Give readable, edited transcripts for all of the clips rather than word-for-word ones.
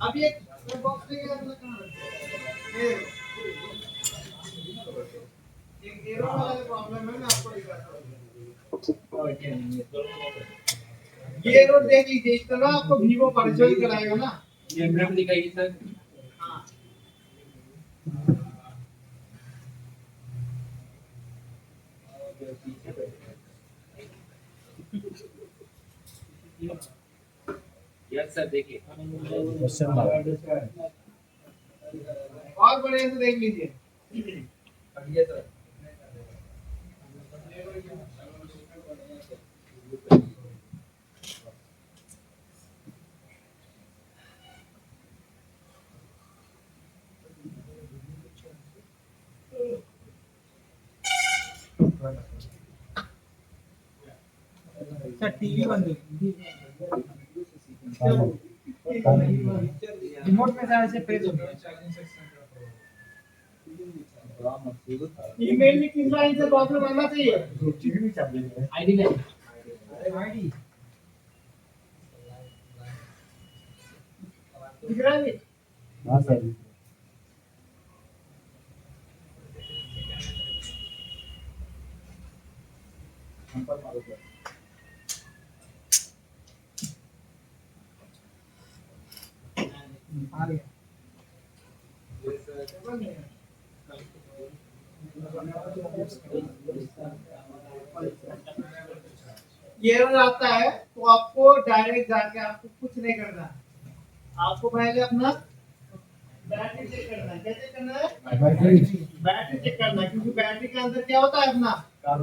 अब ये बॉक्स लेके अपना कहाँ रखते हैं? एक एरो वाला प्रॉब्लम है, मैं आपको दिखाता हूँ। ये एरो देख लीजिए, इस तरह आपको वीवो परेशान कराएगा ना। ये एमएम दिखाइए सर। हाँ यस सर देखिए। और बढ़िया से देख लीजिए। बढ़िया सर। सर टीवी बंद रिमोट में से प्रेस होगा। ईमेल में किस लाइन से प्रॉब्लम आना चाहिए? आईडी नहीं। आईडी दिख रहा है? हाँ सर। आ गया। ये आता है तो आपको डायरेक्ट जाके आपको कुछ नहीं करना है, आपको पहले अपना बैटरी चेक करना है। क्या चेक करना है? बैटरी चेक करना है, क्योंकि बैटरी के अंदर क्या होता है अपना R2।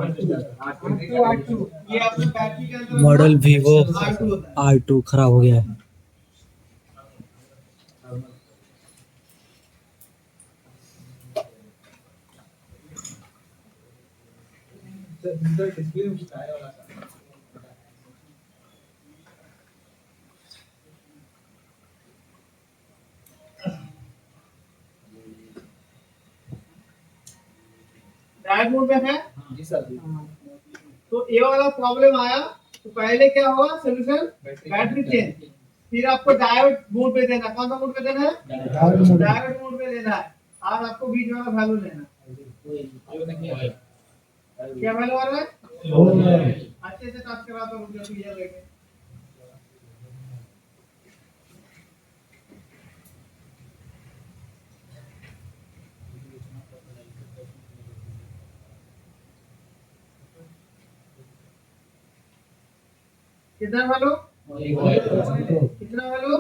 ये अपना बैटरी के अंदर मॉडल वीवो R2 होता है। R2 खराब हो गया है। डायरेक्ट मोड में है। जी सर। तो ये वाला प्रॉब्लम आया तो पहले क्या होगा सोल्यूशन? Battery change. फिर आपको डायोड मोड पे देना। कौन सा मोड पे देना है? डायोड मोड पे देना है। और आपको बीच वाला वैल्यू लेना है। क्या वैल्यू आ रहा है? अच्छे से टच करा तो मुझे क्लियर लगे। कितना वैल्यू? कितना वैल्यू?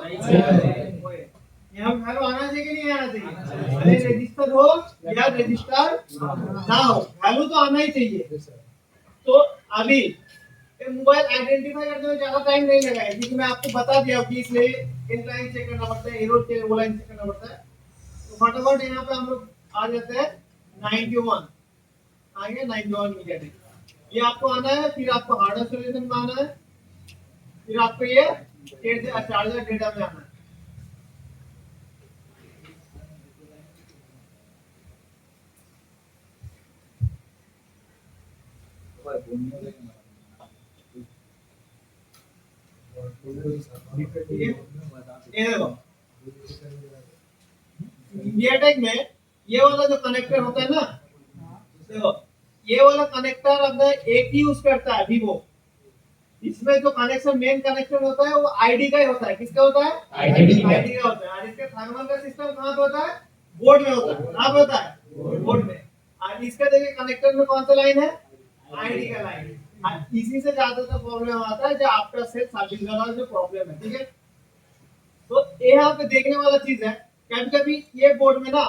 यहाँ वैल्यू आना चाहिए कि नहीं आना चाहिए? भले रजिस्टर हो या रजिस्टर ना हो, वैल्यू तो आना ही चाहिए। तो अभी मोबाइल आइडेंटिफाई करने में ज्यादा टाइम नहीं लगाएगा, क्योंकि मैं आपको बता दिया कि इसलिए इन लाइन चेक करना पड़ता है, एरो चेक वो लाइन चेक करना पड़ता है। तो फटाफट यहाँ पे हम लोग आ जाते हैं 91 आएंगे 91 में कैटेगरी। ये आपको आना है, फिर आपको हार्डवेयर सॉल्यूशन में आना है, फिर आपको ये चार्जर डेटा में आना है। ये देखो MediaTek में ये वाला जो कनेक्टर होता है ना, देखो ये वाला कनेक्टर अपना एक ही यूज करता है वीवो। इसमें जो कनेक्शन मेन कनेक्शन होता है वो आईडी का ही होता है। किसका होता है? आईडी का होता है। और इसके थर्मल का सिस्टम कहाँ पे होता है? बोर्ड में होता है। कहाँ पे होता है? बोर्ड में। और इसका देखिए कनेक्टर में कौन सा लाइन है? आईडी का लाइन। इसी से ज्यादातर प्रॉब्लम आता है, जो आफ्टर सेल सर्विस वाला जो प्रॉब्लम है। ठीक है, तो यहाँ पे देखने वाला चीज है, कभी कभी ये बोर्ड में ना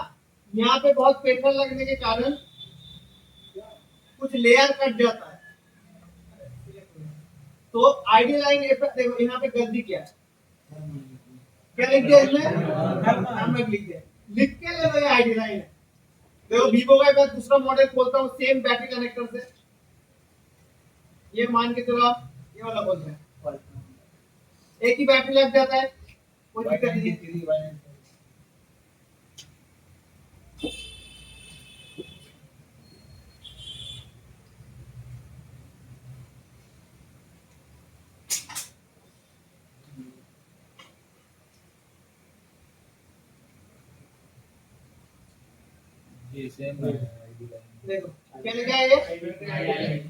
यहाँ पे बहुत प्रेशर लगने के कारण कुछ लेयर कट जाता है। तो आईडी लाइन देखो यहाँ पे गलती क्या है, क्या लिख दिया इसमें? नंबर लिख दिया। लिख के ले लो आईडी लाइन है। देखो वीवो का मैं दूसरा मॉडल खोलता हूँ सेम बैटरी कनेक्टर से, ये मान के चलो ये वाला बोलते हैं, एक ही बैटरी लग जाता है, कोई दिक्कत नहीं है। ये सेम है देखो क्या लिखा है ये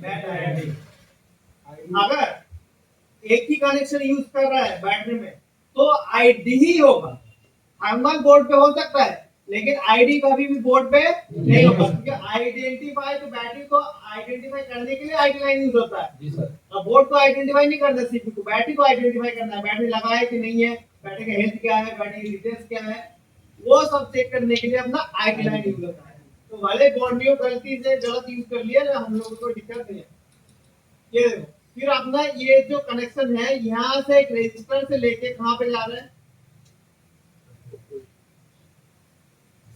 बैट आईडी। अगर एक ही कनेक्शन यूज कर रहा है बैटरी में तो आईडी ही होगा। थर्मल बोर्ड पे हो सकता है लेकिन आईडी कभी भी बोर्ड पे नहीं होगा क्योंकि आइडेंटिफाई तो बैटरी को आइडेंटिफाई करने के लिए आईडी लाइन यूज होता है। जी सर। अब बोर्ड को आइडेंटिफाई नहीं करना सीपीयू को, बैटरी को आइडेंटिफाई करना है, बैटरी लगा है कि नहीं है, बैटरी का हेल्थ क्या है, बैटरी की डिटेल्स क्या है, वो सब चेक करने के लिए अपना आईडी लाइन यूज होता है। तो वाले बोर्ड में गलती से गलत यूज कर लिया ना, हम लोगों को दिक्कत नहीं है। ये देखो फिर अपना ये जो कनेक्शन है यहाँ से एक रजिस्टर से लेके कहाँ पे जा रहा है,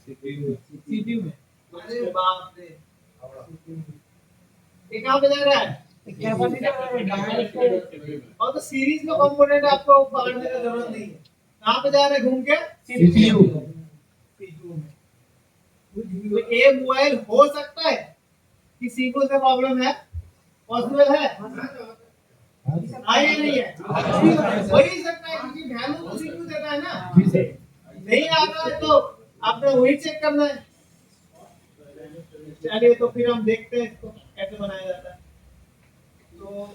सीपीयू में। अरे बाप रे, ये कहाँ पे जा रहा है और तो सीरीज में कंपोनेंट आपको पकड़ने की जरूरत नहीं है। कहाँ पे जा रहा है घूम के, सीपीयू में। तो ये मोबाइल हो सकता है कि सीपीयू से प्रॉब्लम है, पॉसिबल है, नहीं है, हो ही सकता है क्योंकि वैल्यू तो सीपीयू देता है ना। नहीं आ रहा है तो आपने वही चेक करना है। चलिए तो फिर हम देखते हैं इसको कैसे बनाया जाता है। तो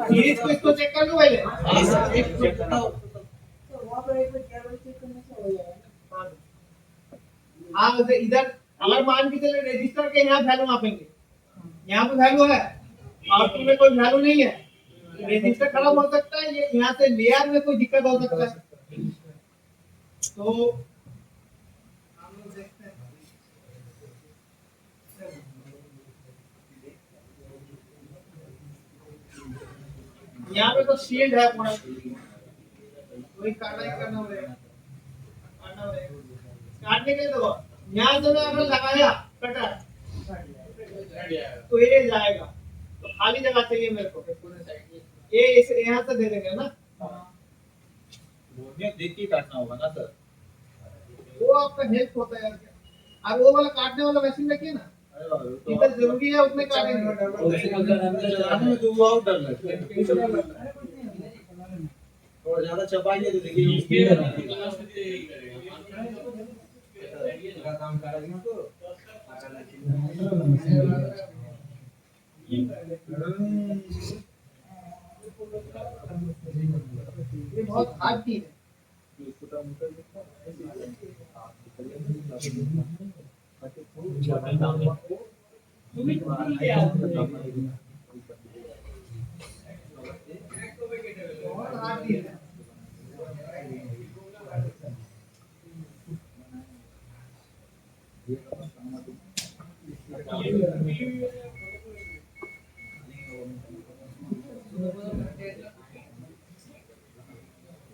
सीरीज को इसको चेक कर लो पहले। हाँ वैसे इधर अगर मान के चले रजिस्टर के यहाँ वैल्यू मापेंगे, यहाँ पे वैल्यू है, आउटपुट में कोई वैल्यू नहीं है, रजिस्टर खराब हो सकता है, ये यहाँ से लेयर में कोई दिक्कत हो सकता है। तो हम लोग देखते हैं यहाँ पे तो शील्ड है पूरा, वही करना पड़ेगा। काटने के लिए देखो यहाँ से मैं अगर लगाया कटर तो ये जाएगा, तो खाली जगह चाहिए मेरे को, ये इसे यहाँ से दे देंगे ना, देख के काटना होगा ना सर। वो आपका हेल्प होता है। और वो वाला काटने वाला मशीन रखिए ना, जितना जरूरी है उतने काटेंगे। और ज्यादा चपाएंगे तो देखिए काम करेंगे तो ये बहुत हार्ड चीज है। बहुत हार्ड चीज है।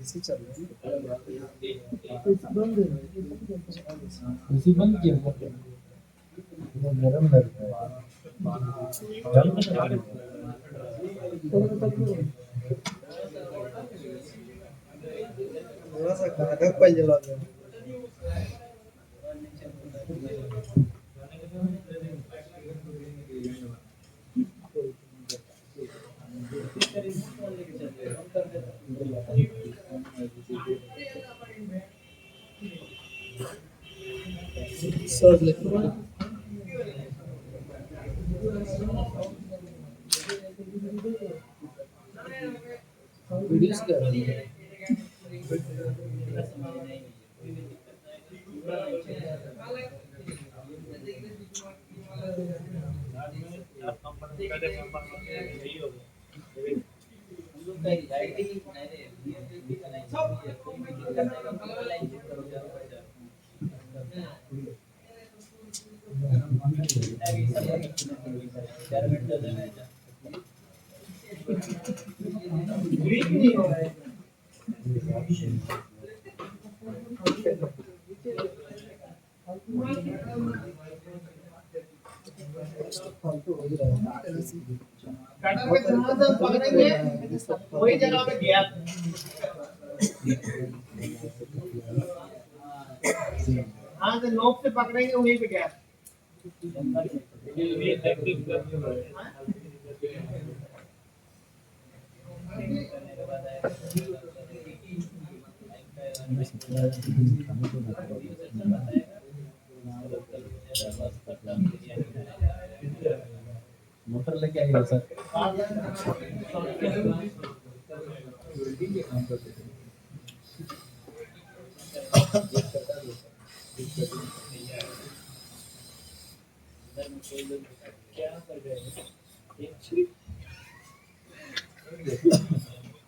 इसी चल रहा है इसी बंद किया वो नरम लगता है थोड़ा सा कागज पर जला दो। सर वीडियोस क्या ग्रीक नहीं हो रहा है। कटर पे जहाँ से पकड़ेंगे वही जगह पे गैप, हाँ तो नोक से पकड़ेंगे वहीं पे गैप। मोटर लेके आइए सर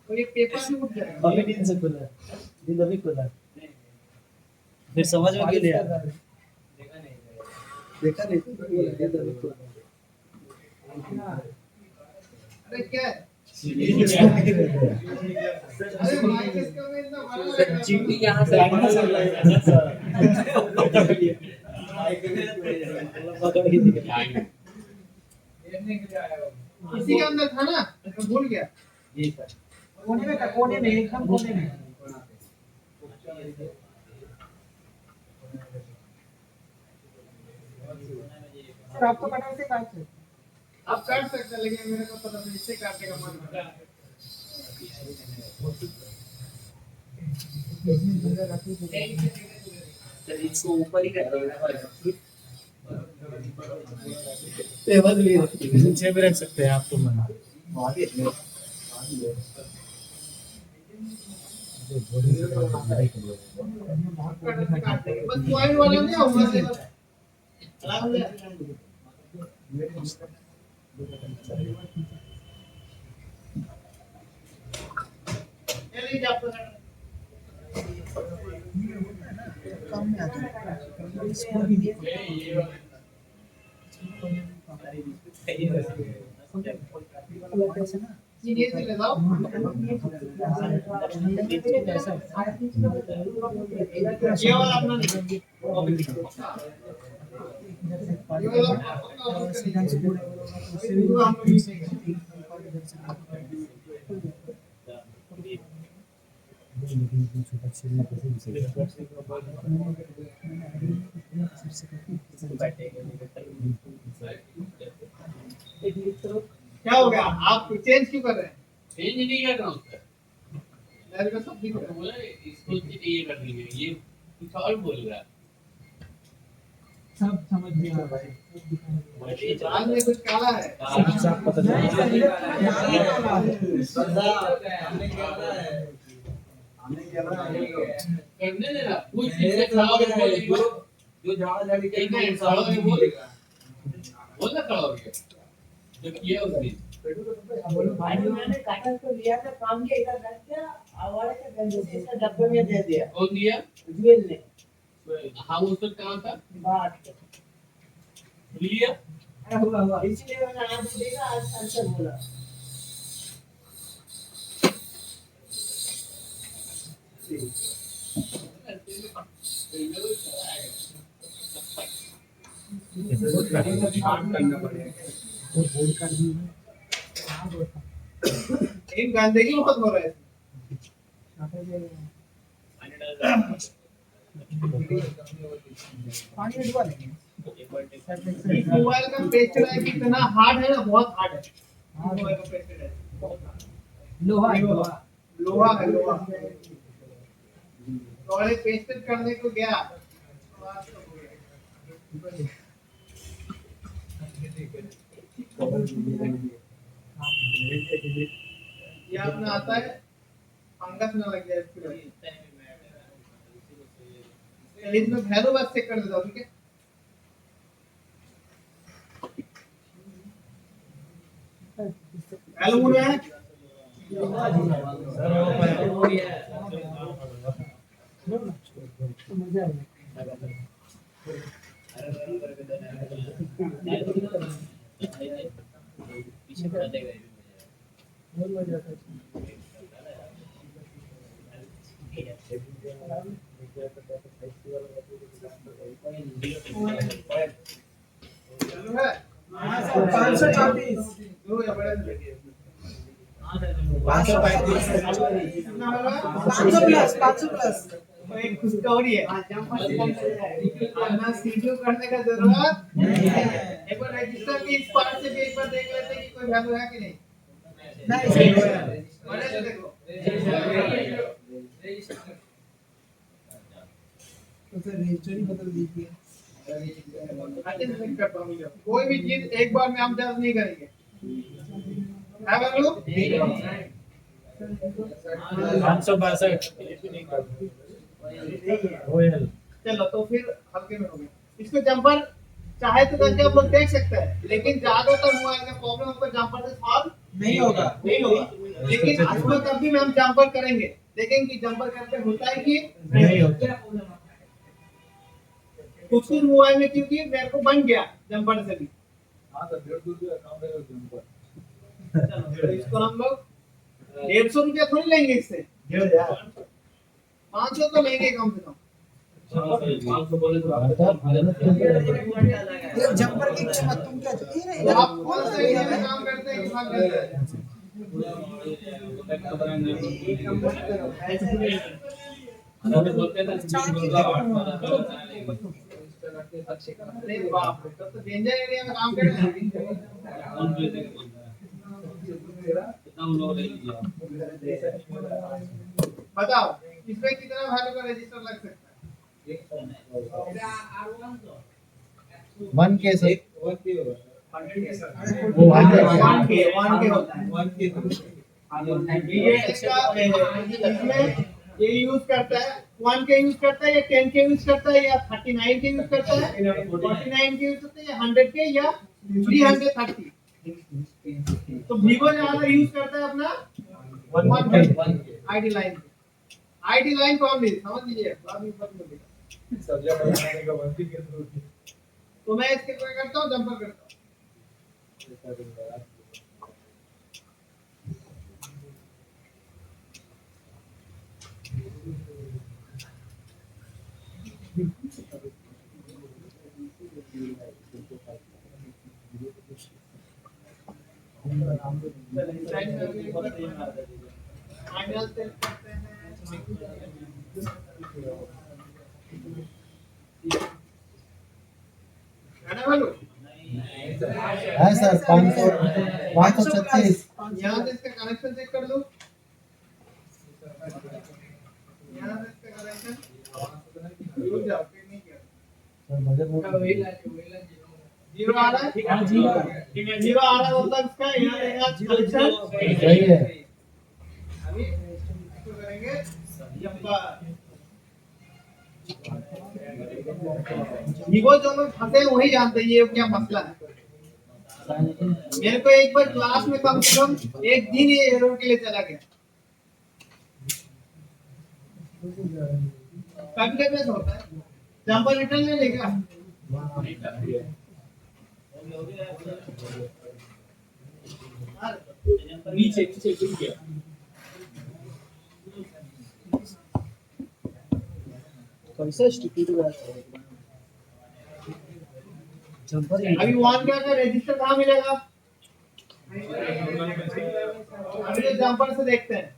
तो ये पेपर से उठ जाएगा अभी दिन से खुला है। दिन अभी खुला है। फिर समझ में क्यों नहीं आया? देखा नहीं तो बोला दिन अभी खुला है। अरे क्या है अरे माइक इसका में इतना बड़ा लग रहा है चींटी यहाँ से आगे से इसी के अंदर था ना मैं भूल गया कोने में था, कोने में एकदम कोने में। सर आप तो कटर से काट सकते। आप काट सकते हैं लेकिन मेरे को पता नहीं इससे काटने का मन कर रहा है इसको ऊपर ही कर टेबल भी रखी है। नीचे भी रख सकते हैं आप तो मन बस पॉइंट वाला नहीं होगा से आराम से ये लीजिए आपका कम में आता है। इसको भी देखो। कैसे ना? ये से ले जाओ ये वाला अपना नहीं ये वाला सीधा से क्या हो गया आप चेंज क्यों कर रहे हैं चेंज नहीं कर रहा हूँ सर मेरे को सब दिख तो रहा है बोला इसको ये कर लीजिए ये कुछ और बोल रहा है सब समझ में आ रहा है। आज में कुछ काला है सब पता चल करने देना कुछ चीजें खड़ा होकर बोलेगा जो झाड़ा झाड़ी एक मिनट खड़ा होकर बोलेगा बोलना खड़ा हो गया जो किया उसने भाई मैंने कागज को लिया था काम किया इधर रख दिया आवाज के गंदे से इसका डब्बे में दे दिया कौन दिया ज्वेल ने हाँ उस वक्त कहाँ था बात लिया हुआ इसलिए मैंने आज देखा आज आंसर बोला इन गंदगी बहुत हो रहा है पानी डुबा लेंगे। इस मोबाइल का पेस्टर है कितना हार्ड है ना बहुत हार्ड है इस मोबाइल का पेस्टर है लोहा है, लोहा। लोहा है लोहा थोड़े पेस्टर करने को गया तो आज तो हो गया। ये अपना आता है फंगस ना लग जाए इसको इसमें वैल्यू बस चेक कर देता हूँ ठीक है वैल्यू मूड में है मजा आएगा। पीछे पड़ा देगा बहुत मजा आता है। वैल्यू है 534 दो या बड़े से 535 कितना वैल्यू है 500 प्लस तो एक खुशखबरी है अपना सीडीओ करने का जरूरत नहीं है एक बार रजिस्टर की इस पार्ट से भी एक बार देख लेते हैं कि कोई वैल्यू है कि नहीं बड़े से देखो तो सर रजिस्टर ही बदल दीजिए। नहीं कर पाऊंगी। कोई भी चीज एक बार में हम जज नहीं करेंगे, है बाबू? 562 रोयल। चलो तो फिर हल्के में हो गया। इसको जंपर चाहे तो करके आप लोग देख सकते हैं, लेकिन ज्यादातर मोबाइल का प्रॉब्लम आपको जंपर से सॉल्व नहीं होगा। नहीं होगा। लेकिन इसको तब भी हम जंपर करेंगे, देखेंगे कि जंपर करके होता है कि नहीं होता। कुछ मोबाइल में क्योंकि मेरे को बन गया जंपर से भी। हाँ तो 150 रुपया अकाउंट है जंपर। चलो तो इसको हम लोग 150 रुपया थोड़ी लेंगे इससे, 500 तो लेंगे कम से कम। 500 बोले तो ये जंपर की कीमत तुम क्या ये तो आप कौन सा एरिया में काम करते हैं कि भाग करते हैं? अरे बाप रे, तब तो डेंजर एरिया में काम कर रहे हैं। बताओ इसमें कितना वैल्यू का रजिस्टर लग सकता है? 1 के सर। वो 1K होता है। ये इसका इसमें ये यूज करता है 1K यूज करता है या 10K यूज करता है या 39K यूज करता है 49K यूज करता है या 100K या 330। तो वीवो ज्यादा यूज करता है अपना 1K ID line. ID line कौन ली समझ लीजिए, बाद में ऊपर में देगा। सब्जेक्ट बनाने का बनती है तो तो मैं इसके क्या करता हूँ, जंपर करता हूँ। फाइनल सेट करते हैं। है ना बोलो? है सर 536। यहाँ से इसका कनेक्शन चेक कर लो। यहाँ से इसका कनेक्शन रुक जाओ, फिर नहीं किया। सर बजट जीरो आ रहा है? जीरो आ रहा है मतलब इसका यहाँ रहेगा कनेक्शन सही है। अभी इसको करेंगे जंपर। वीवो जो लोग फंसे हैं वही जानते हैं ये क्या मसला है। मेरे को एक बार क्लास में कम से कम एक दिन ये एरर के लिए चला गया। कभी कभी ऐसा होता है, जंपर रिटर्न नहीं लेगा। नीचे नीचे गिर गया। कैसा स्टिकी हुआ है जंपर अभी वन का रजिस्टर कहाँ मिलेगा? अभी तो जंपर से देखते हैं,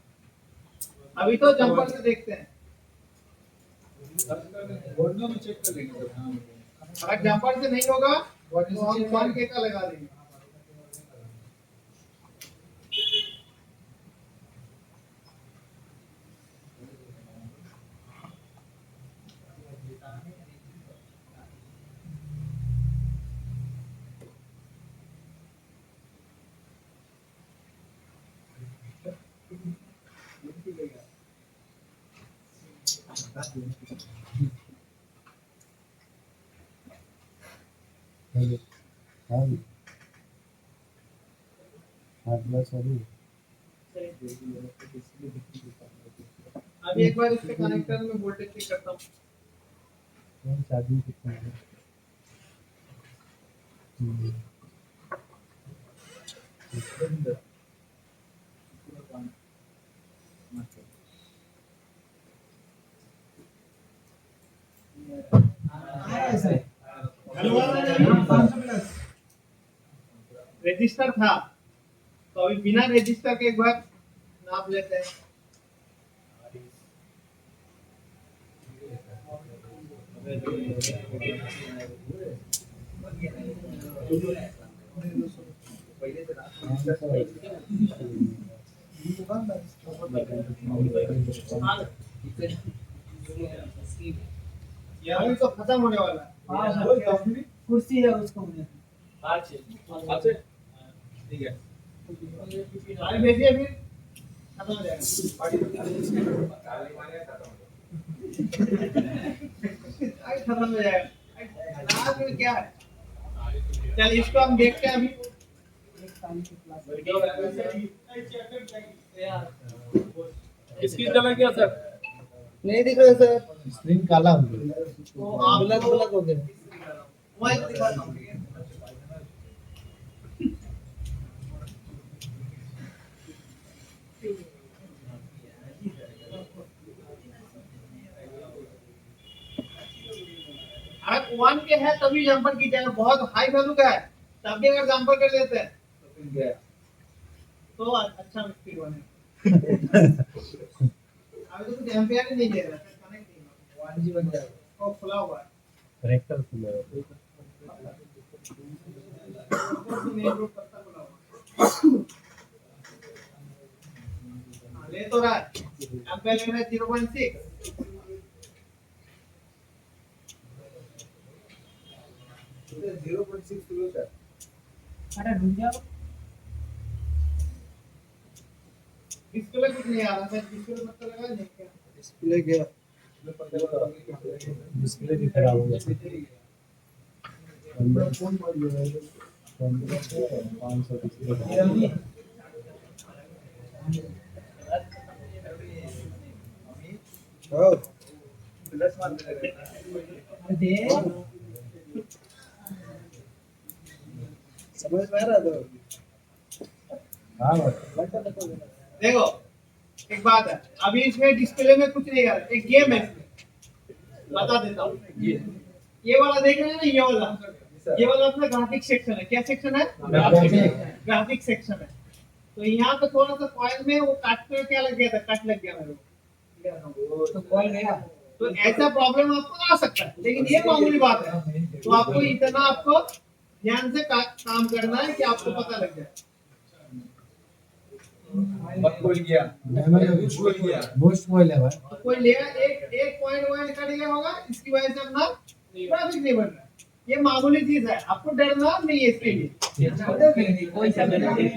अभी तो जंपर से देखते हैं। बोर्डों में चेक कर लेंगे सर। हाँ अगर जंपर से नहीं होगा तो हम 1K का लगा देंगे। अभी एक बार इसके कनेक्टर में वोल्टेज चेक करता हूँ। रजिस्टर था तो अभी बिना रजिस्टर के एक बार नाप लेते हैं। अभी तो खत्म होने वाला है। हाँ सर, कुर्सी है उसको मुझे। अच्छे ठीक है अरे भेजिए फिर खत्म हो जाएगा अरे खत्म हो जाएगा रात में क्या है चल इसको हम देखते हैं अभी इसकी जगह क्या सर नहीं दिख रहा सर, स्क्रीन काला हो गया, तो आप ब्लैक ब्लैक हो गया। मोबाइल दिखाता हूँ अगर 1 के है तभी जंपर की जाएगा बहुत हाई वैल्यू का है तब भी अगर जंपर कर देते हैं तो अच्छा स्पीड बने अभी तो कुछ एम्पियर ही नहीं दे रहा है कनेक्ट नहीं 1G बन जाएगा। वो खुला हुआ है कनेक्टर खुला है। मेन रोड तक खुला हुआ है हाँ, ले तो रहा है एम्पियर लेना है 0.6 0.6 किलो सर। अरे रुक जाओ। डिस्प्ले कुछ नहीं आ रहा था डिस्प्ले पता लगा नहीं क्या डिस्प्ले गया, डिस्प्ले भी खराब हो गया। 500 डिस्प्ले। दे समझ में आ रहा तो हाँ देखो एक बात है अभी इसमें डिस्प्ले में कुछ नहीं आ रहा एक गेम है इसमें बता देता हूँ ये वाला देख रहे हैं ना ये वाला अपना ग्राफिक सेक्शन है क्या सेक्शन है ग्राफिक सेक्शन है तो यहाँ पे थोड़ा सा कॉइल में वो काटते हुए क्या लग गया था कट लग गया मेरे को तो कॉल गया। तो ऐसा प्रॉब्लम आपको आ सकता है लेकिन ये मामूली बात है तो आपको इतना आपको ध्यान से काम करना है कि आपको पता लग जाए मत बोल गया बोल गया मोस्ट मोबाइल है भाई। तो कोई लेगा एक पॉइंट वन कट गया होगा इसकी वजह से अपना ट्रैफिक नहीं बन रहा है। ये मामूली चीज है आपको डरना नहीं है इसके लिए कोई शब्द नहीं।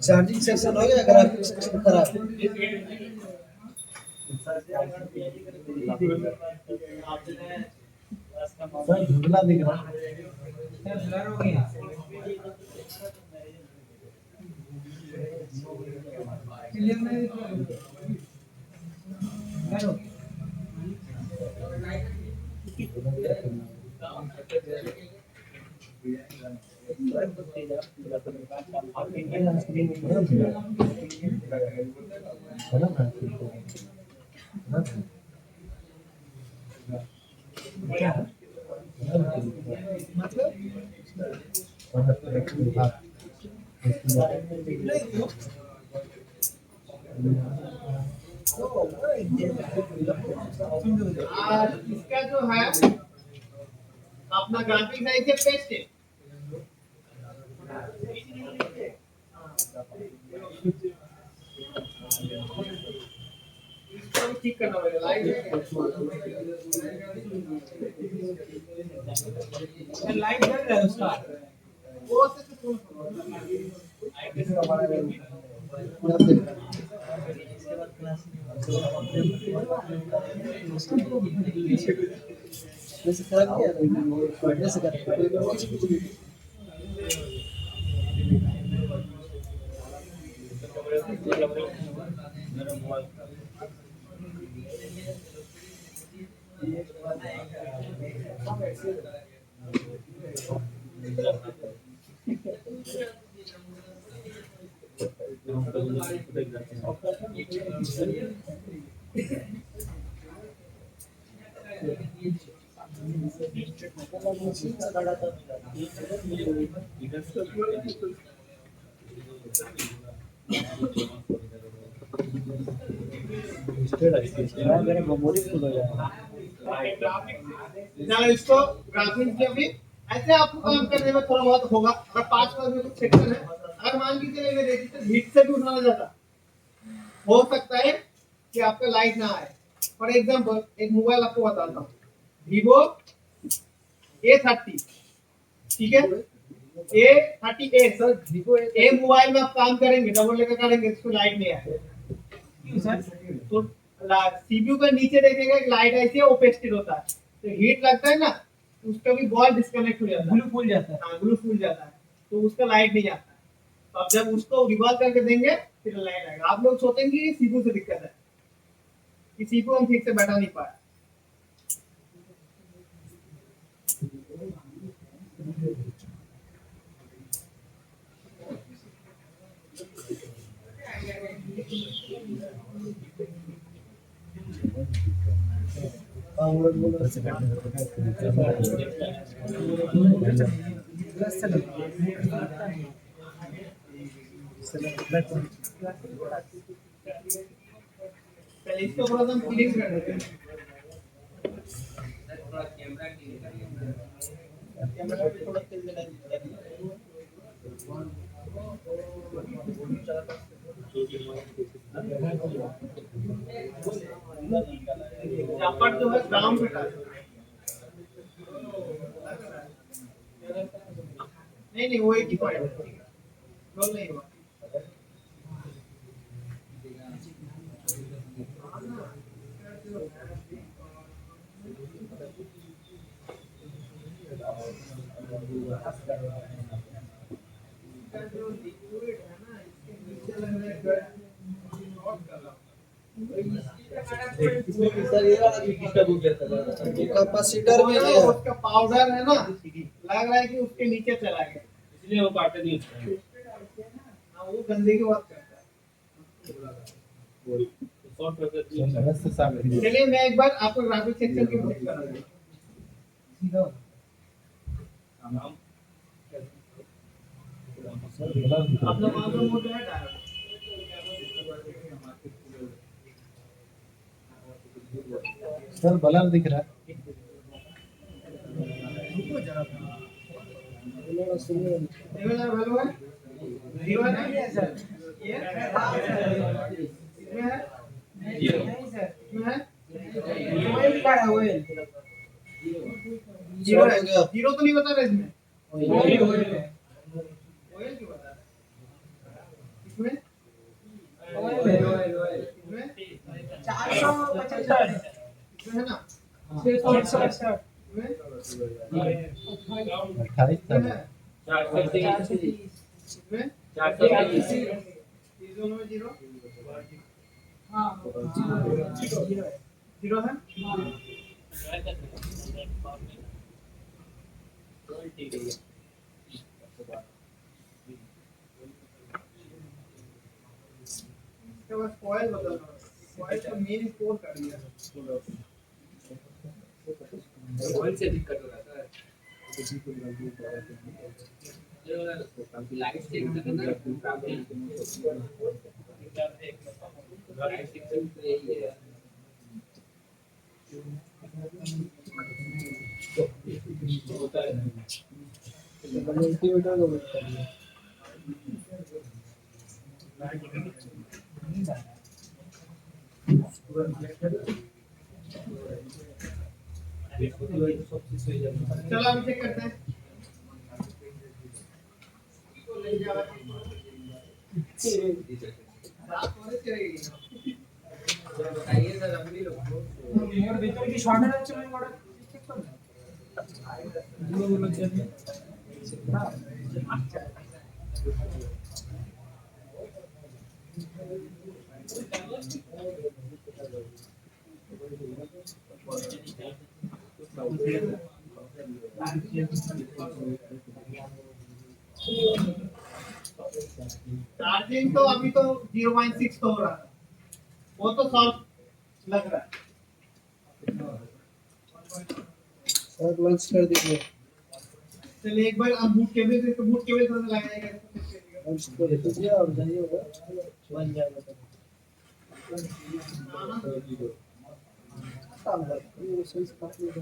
चार्जिंग सेक्शन हो गया, ग्राफिक सेक्शन खराब। सर धुंधला दिख रहा है। ब्लर हो गया। क्लियर नहीं करो। क्या इसका जो है अपना ग्राफिक साइज है पेस्ट है इसको ठीक करना पड़ेगा लाइट जल रहा है उसका। वो से वैसे खराब किया पढ़ने से कर मेरा मेमोरी फुल हो जाएगा। ना इसको ग्राफिक्स के भी ऐसे आपको काम करने में थोड़ा बहुत होगा अगर 5 का भी कुछ सेक्शन है अगर मान के चलिए मैं रजिस्टर हिट से भी उठाना चाहता हो सकता है कि आपका लाइट ना आए। फॉर एग्जाम्पल एक मोबाइल आपको बताता हूँ, Vivo A30, ठीक है, A30A सर वीवो ए मोबाइल में आप काम करेंगे, डबल लेकर करेंगे, इसको लाइट नहीं आए क्यों सर? तो सीपीयू का नीचे देखेगा एक लाइट ऐसी है, ओपेस्टेड होता है, तो हीट लगता है ना, तो उसका भी बॉल डिस्कनेक्ट हो जाता है, ब्लू फूल जाता है। हाँ ग्लू फूल जाता है, तो उसका लाइट नहीं आता है। तो अब जब उसको रिवॉल्व करके देंगे फिर लाइट आएगा। आप लोग सोचेंगे कि सीपीयू से दिक्कत है, कि सीपीयू हम ठीक से बैठा नहीं पाए। प्लस से लगा। पहले इसको थोड़ा सा हम क्लीन कर देते हैं। थोड़ा कैमरा क्लीन करिए। कैमरा पे थोड़ा तेल देना चाहिए। जम्पर जो है ग्राउंड पे डाल। नहीं वो एक ही पॉइंट है, रोल नहीं हुआ। जो लिक्विड है ना, इसके नीचे लग रहा है सर ये वाला भी डिस्टर्ब हो गया था, कैपेसिटर में है। उसका पाउडर है ना, लग रहा है कि उसके नीचे चला गया, इसलिए वो काटे नहीं उसको। हाँ वो गंदगी बहुत करता है। शॉर्ट करके चलिए मैं एक बार आपको ग्राफिक सेक्शन की बुक कराऊंगा। सीधा अपना मालूम हो गया है। सर बलर दिख रहा है। लेवल है हेलो है, जीरो है ना सर, ये इसमें है, नहीं सर, इसमें है ऑयल का है ऑयल। जीरो है, जीरो तो नहीं बता रहे इसमें, ऑयल है। ऑयल क्यों बता रहे इसमें, ऑयल है। इसमें 475 इसमें है ना, 668 इसमें 28 था। इसमें है, 430 इसमें 430 इस दोनों में जीरो, हाँ जीरो है। जीरो है। ठीक है। इसके बाद कॉइल बदलना है, कॉइल का मेन स्कोर कर दिया। ऑयल से दिक्कत हो रहा है लाइट से लाइट सिस्टम तो यही है। होता है मल्टीमीटर को वेट करिए। चलो अभी चेक करते हैं। बताइए सर अभी लोग মোর ভিতরে কি শর্ট আছে আমি বড় চেক করব গুলো জন্য चार्जिंग तो अभी तो 0.6 तो हो रहा है, वो तो सॉल्व लग रहा है। सर लंच कर दीजिए। चलिए एक बार आप बूट केबल से बूट केबल से लगाएगा लंच कर दीजिए और जाइए बन जाएगा। सांभर ये साइज काफी है।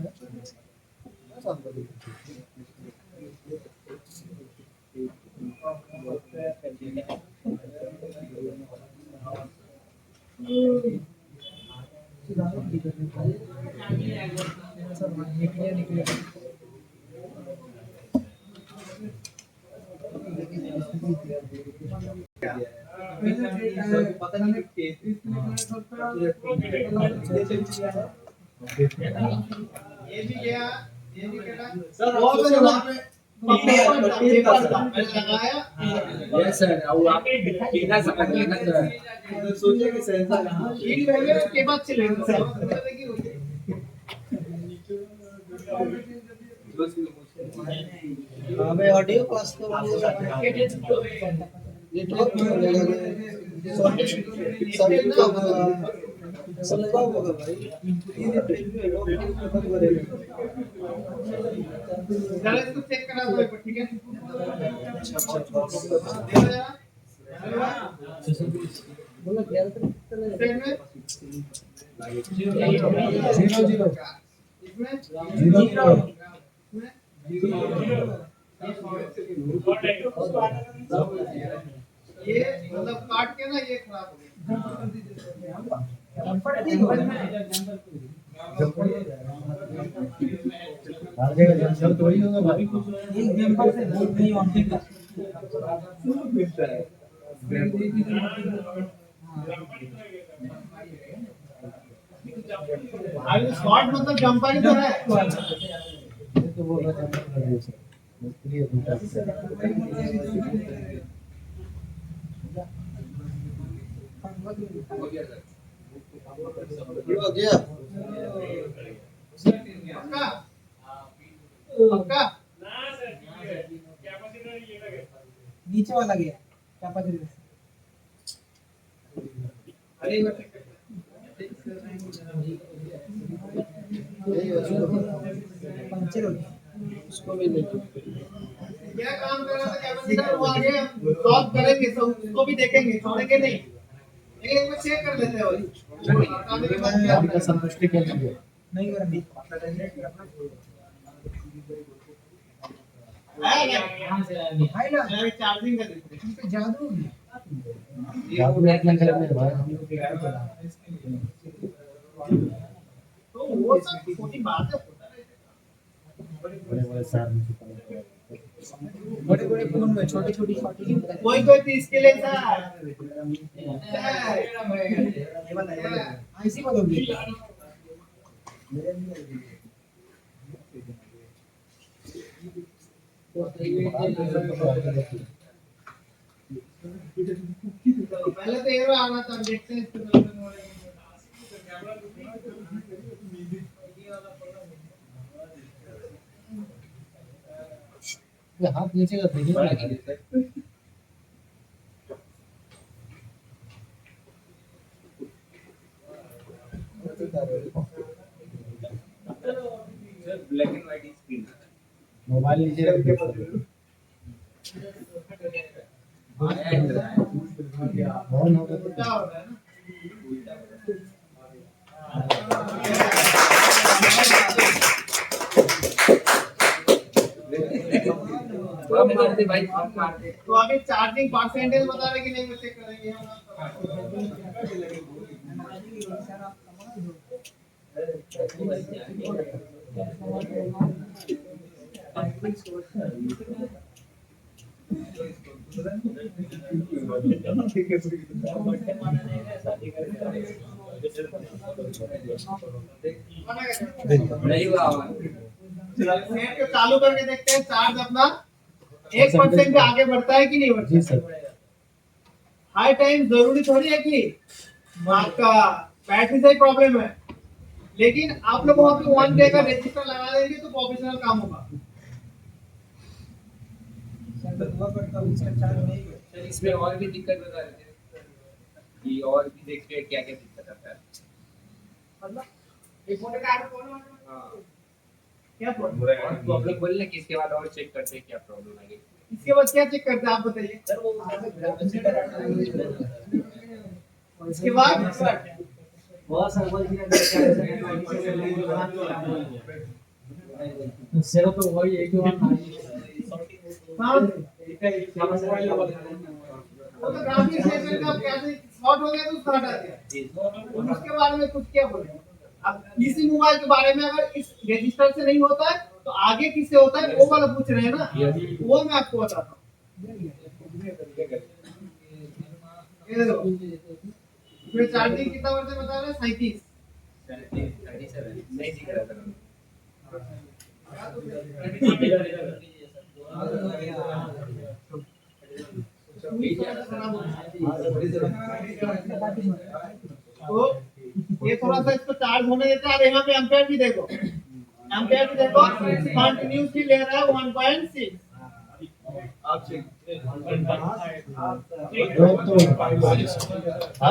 सांभर पता नहीं ये भी गया, ये भी गया। सर, वो आपको तो वहाँ पे पेपर था, मैंने लगाया। यस सर, अब आप बिना समझ लेना सर। सोचे कि सेंसर कहाँ है? ठीक है, उसके बाद चलेगा। हमें ऑडियो पास तो नेटवर्क में लगेगा सबका होगा भाई जरा इसको चेक करा दो एक बार, ठीक है? देखो जरा। बोला 11 सेकंड में 0 इसमें 0 ये मतलब काट के ना ये खराब हो गया। आगे का जंक्शन तो वही होगा भाई एक नंबर से बोल नहीं ऑन देगा अभी शॉट मतलब जंपर ही तो है। ये तो बोला जंक्शन कर दिया सर मिस्त्री है दूसरा हो गया सर। ये हो गया पक्का पक्का नीचे वाला गया क्या पता नहीं अरे एक बार check कर। यही हो पंचर हो गया उसको भी नहीं क्या काम कर रहा था कैपेसिटर वो आगे सॉल्व करेंगे, सब उसको भी देखेंगे, छोड़ेंगे नहीं। लेकिन एक बार चेक कर लेते हैं भाई। आगे के बाद क्या आपका संतुष्टि के लिए नहीं मेरा भी आएगा? हाय ना अभी चार्जिंग कर देते हैं। इन पे जादू हो गया जादू अपने घर में भाई हम लोग क्या चला तो वो सब छोटी बात है। बड़े बड़े सार में छुपा बड़े बड़े फोन में छोटी छोटी शॉटिंग कोई कोई तो इसके लिए था। ऐसी बदल गई पहले तो एरो आना था, देखते हैं इसको कैसे मोड़ेंगे। ये हाथ नीचे का देखिए ना black and white screen. Mobile नीचे रख के ऑन हो गया क्या हो रहा है ना? बम मार दे भाई, बम मार दे। तो अभी चार्जिंग परसेंटेज बता रहे कि नहीं, वो चेक करेंगे हम। नहीं हुआ नेट को चालू करके देखते हैं चार्ज अपना 1% पे आगे बढ़ता है कि नहीं बढ़ता। जी सर हाई टाइम जरूरी थोड़ी है कि आपका बैटरी से ही प्रॉब्लम है, लेकिन आप लोग वहाँ पे 1 डे का रजिस्टर लगा देंगे तो प्रोफेशनल काम होगा। हुआ करता हूँ इसका चार्ज नहीं है सर, इसमें और भी दिक्कत बता रहे थे कि और भी देखते हैं क्या क्या दिक्कत आता है। मतलब एक फोन का हाँ, क्या प्रॉब्लम, और प्रॉब्लम बोलने कि इसके बाद और चेक करते हैं क्या प्रॉब्लम आएगी। इसके बाद क्या चेक करते हैं आप बताइए। इसके बाद बहुत सर्वर की सेवा तो वही एक बार हाँ, वो तो ग्राफिक सेंसर का कैसे शॉर्ट हो गया तो उसको हटा दिया, उसके बारे में कुछ क्या बोले। अब इसी मोबाइल के बारे में अगर इस रजिस्टर से नहीं होता है तो आगे किससे होता है वो वाला पूछ रहे हैं ना, वो मैं आपको बताता हूँ। ये देखो इसमें चार्जिंग कितना वर्ष बता रहे हैं, 37। नहीं दिख रहा था। तो ये थोड़ा सा इसको चार्ज होने देता है। यहाँ पे एम्पेयर भी देखो, एम्पेयर भी देखो कंटिन्यूसली ले रहा है 1.6। अब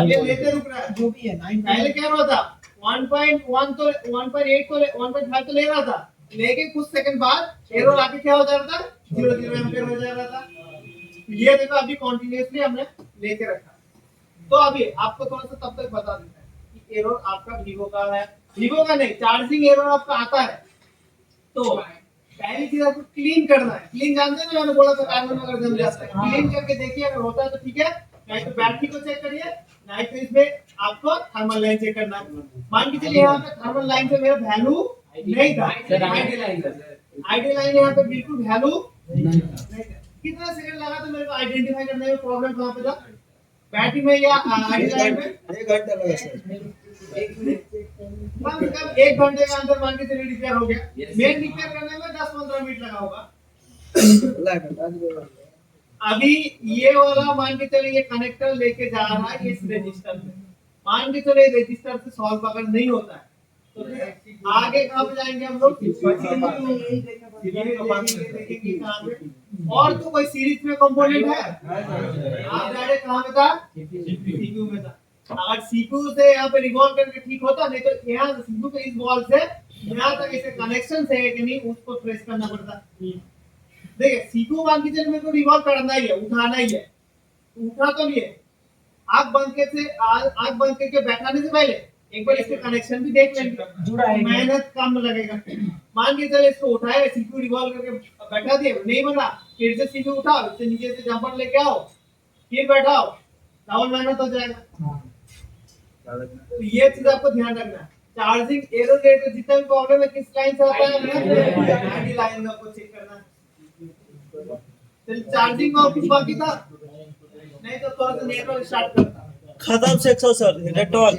ये लेते रुक रहा है, जो भी है 9 पहले क्या हो रहा था 1.1 तो 1.8 तो 1.5 तो ले रहा था, लेकिन कुछ सेकंड बाद एरर आके क्या हो जा रहा था 0 एम्पेयर हो जा रहा था। ये देखो अभी कंटिन्यूसली हमने लेके रखा। तो अभी आपको थोड़ा सा तब तक बता देते हैं कि एरर आपका वीवो का है, वीवो का नहीं, चार्जिंग एरर आपका आता है तो पहली चीज आपको क्लीन करना है। क्लीन जानते हैं ना, मैंने बोला था कार्बन अगर जम जाता है, क्लीन करके देखिए, अगर होता है तो ठीक है, नहीं तो बैटरी को चेक करिए, नहीं तो इसमें आपको थर्मल लाइन चेक करना है। मान के चलिए यहाँ पे थर्मल लाइन से मेरा वैल्यू नहीं था, आईडी लाइन यहाँ पे बिल्कुल वैल्यू नहीं था। कितना सेकंड लगा तो मेरे को आइडेंटिफाई करने में प्रॉब्लम कहाँ पे था, बैटरी में या आईडी लाइन में? 1 घंटा लगा सर। कम से कम 1 घंटे के अंदर मान के चलिए रिपेयर हो गया। मेन रिपेयर करने में 10-15 मिनट लगा होगा। अभी ये वाला मान के चलिए कनेक्टर लेके जा रहा है इस रजिस्टर में, मान के चलिए रजिस्टर से सॉल्व अगर नहीं होता है तो फिर आगे कहाँ पे जाएंगे हम लोग, देखेंगे कहाँ पे। और तो कोई सीरीज में कंपोनेंट है, आप डायरेक्ट कहाँ पे था, सीपीयू में था। अगर सीपीयू से यहाँ पे रिवॉल्व करके ठीक होता, नहीं तो यहाँ सीपीयू के इस बॉल से यहाँ तक ऐसे कनेक्शन है कि नहीं उसको ट्रेस करना पड़ता। देखिए सीपीयू मान के चलिए मेरे को रिवॉल्व करना ही है, उठाना ही है, उठा तो नहीं है, आग बंद करके बैठाने से पहले एक बार इसके कनेक्शन भी देख लेंगे, मेहनत कम लगेगा। मान के चले इसको उठाए, सीपीयू रिवॉल्व करके बैठा दिए, नहीं बना, फिर से सीपीयू उठाओ, इससे नीचे से जंपर लेके आओ, फिर बैठाओ, डबल मेहनत हो जाएगा। तो ये चीज आपको ध्यान रखना है। चार्जिंग एरर रेट जितना भी प्रॉब्लम है किस लाइन से आता है, आईडी लाइन में आपको चेक करना है। तो चार्जिंग में और कुछ बाकी था नहीं तो थोड़ा सा नेटवर्क स्टार्ट करता खत्म 600 सर नेटवर्क